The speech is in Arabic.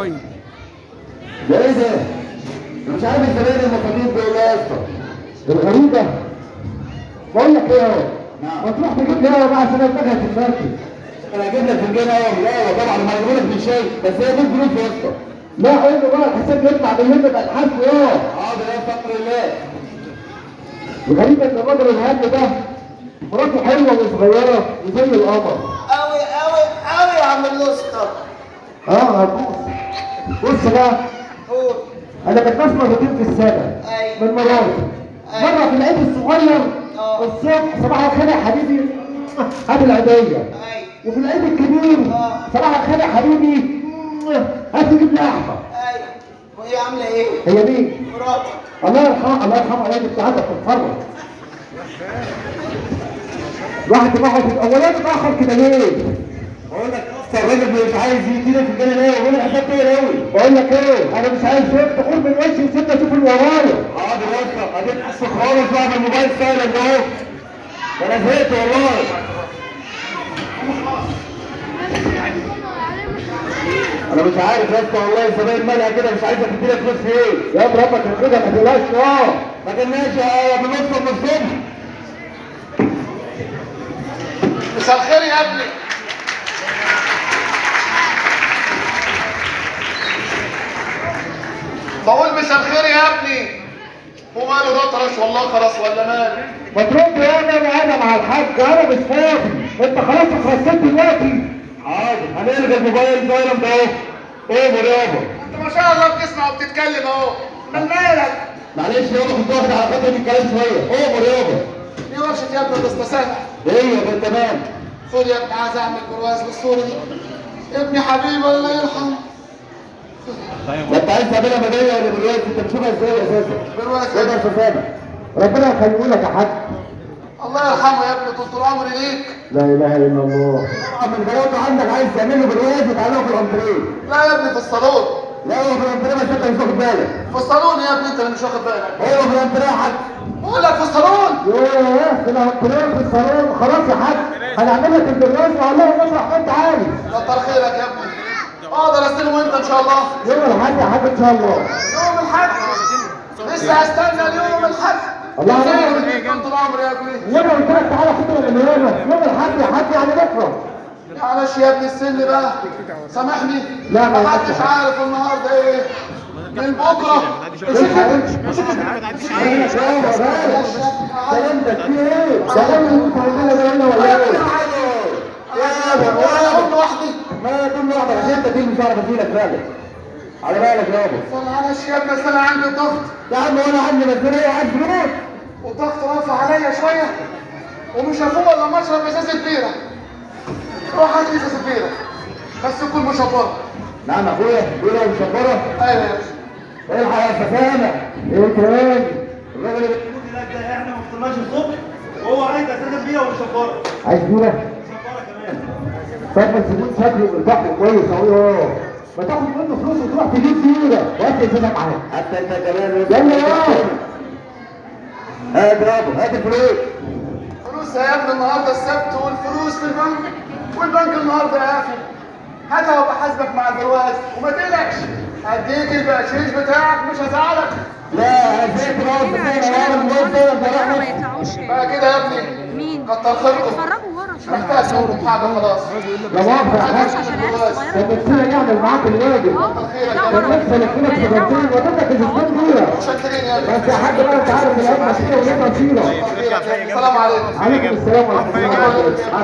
لاين. ده ايه ده؟ مش عارف الزبائن المفاتيح دول يا اسطى. الغريبة بقول لك ايه اهو؟ ما تروح تجيب لي قهوة بقى عشان دماغها تتفركش. انا هجيب لك فنجان قهوة طبعا ما هجيب لك بالشاي بس هي دي الفلوس يا اسطى. لا قول له بقى الحساب يطلع بالليل يبقى الحاسب اه. حاضر يا فقر الله. الغريبة ان الراجل الهام ده مراته حلوة وصغيرة وزي القمر. قوي قوي قوي يا عم الاسطى. هتبص. بص بقى. قول. انا بتناس مرتين في السنة. ايوه. من مراتي. مرة في العيد الصغير الصبح صباح الخير يا حبيبي هات العيدية. ايوه. وفي العيد الكبير صباح الخير يا حبيبي هات تجيب لي لحمة. ايوه. وهي عاملة ايه؟ هي مين؟ مراتك. الله يرحمها الله يرحمها هي بتاعتك تتفرج. الواحد دماغه اولا متأخر كده ليه؟ بقول لك الراجل مش عايز يدينا في الجنة ليه؟ بقول لك حساب كده قوي. بقول لك ايه؟ انا مش عايز شوف تقول من وشي وسيبني اشوف اللي ورايا. حاضر يا اسطى اديك قصة خالص بقى بالموبايل سايلنت اهو. ده انا زهقت والله. انا مش عارف يا اسطى والله الزباين مالها كده مش عايزه تدينا فلوس في ايه؟ يا ربك كده ما تقلقش ما تقلقش يا بنص من الصبح. مساء الخير يا ابني. بقول مساء الخير يا ابني. هو ماله ده طرش والله خلاص ولا ماله؟ ما ترد يا انا مع الحاج انا مش فاضي انت خلاص اترسيت دلوقتي. حاضر هنلغي الموبايل سايلنت اهو. اوفر يابا. انت ما شاء الله بتسمع وبتتكلم اهو. من مالك؟ معلش يابا كنت واخد على خاطر الكلام شويه. اوفر يابا. دي ورشة يا ابني الاستسامح. ايه يا بنت تمام. خد يا ابني عايز اعمل برواز بالصورة دي. ابني حبيبي الله يرحمه. ده انت عايز تعملها مدنيه ولا برواز انت بتشوفها ازاي اساسا؟ برواز. يا استاذ ربنا يخليه لك يا حاج. الله يرحمه يا ابني طول عمري ليك. لا اله الا الله. من جوابه عندك عايز تعمل له برواز وتعلقه في الانتريه. لا يا ابني في الصالون. لا هو في الانتريه بس انت مش واخد بالك. في الصالون يا ابني انت اللي مش واخد بالك. هو في الانتريه يا حاج. بقول لك في الصالون. يوه في الانتريه في الصالون خلاص يا حاج هنعمل لك البرواز وهنلاقي مسرح ما انت عايز. كتر خيرك يا ابني. اقدر استلمه امتى ان شاء الله؟ يوم الحد يا حاج ان شاء الله. يوم الحد. لسه هستنى اليوم الحد. الله يخليك طول عمري يا ابني. وانا قلت لك تعالى خد من يوم الحد يا حاج يعني بكره. معلش يا ابني السن بقى سامحني. لا ما محدش عارف النهارده ايه من بكره. سلامتك في ايه؟ سلام انت عندنا ده هنا ولا ايه؟ وانا اقول لوحدي. ما تقول لوحدك عشان انت دي مش عارف افيدك بالك. على بالك يابا. معلش يا ابني اصل انا عندي ضغط. يا عم وانا عندي مسؤوليه وعايز فلوس. والضغط رافع عليا شويه ومش هفوق الا لما اشرب ازازه بيره. روح هات لي ازازه بيره بس تكون مشبره. نعم اخويا بيره مشبره. ايوه يا باشا. الحق يا سفانه. ايه كمان؟ الراجل اللي ده احنا ما فطرناش الصبح وهو عايز اساسا بيها ومشبره. عايز بيره؟ مشبره كمان. طب بس يكون شكله مرتاح كويس اهو. ما تاخد منه فلوس وتروح تجيب بيره وهات لي ازازه معاك. حتى انت كمان يلا يا هات يابا هات الفلوس. فلوس يا ابني النهارده السبت والفلوس في البنك والبنك النهارده قافل. هاتها وابقى حاسبك مع البرواز وما تقلقش هديك البقشيش بتاعك مش هزعلك. لا هديك راس ما يطلعوش. بقى كده يا ابني. مين؟ كتر خيركم. اتفرجوا ورا مش محتاج نقول حاجه خلاص. لا مؤاخذة يا حاج. عشان العيال الصغيرة. كان نفسنا نعمل معاك الواجب. كتر خيرك لا يا كان ابني. نفسي الفلوس في بنزين واجيب لك ازازتين بيره. متشكرين يا ابني. بس يا حاج بقى انت عارف العيب مشكله وليه مصيره. كتر خيرك يا ابني. السلام عليكم. عليكم السلام ورحمه الله وبركاته.